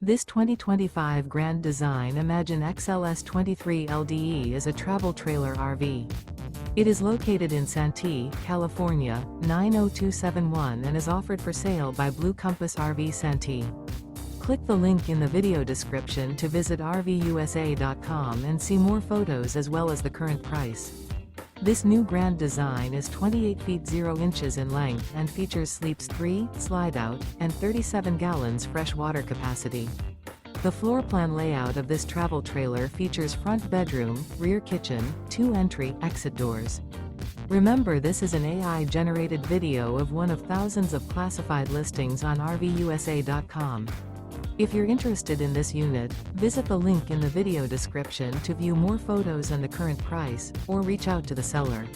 This 2025 Grand Design Imagine XLS 23 LDE is a travel trailer RV. It is located in Santee, California, 90271 and is offered for sale by Blue Compass RV Santee. Click the link in the video description to visit RVUSA.com and see more photos as well as the current price. This new Grand Design is 28 feet 0 inches in length and features sleeps 3, slide-out, and 37 gallons fresh water capacity. The floor plan layout of this travel trailer features front bedroom, rear kitchen, 2 entry/exit doors. Remember, this is an AI-generated video of one of thousands of classified listings on RVUSA.com. If you're interested in this unit, visit the link in the video description to view more photos and the current price, or reach out to the seller.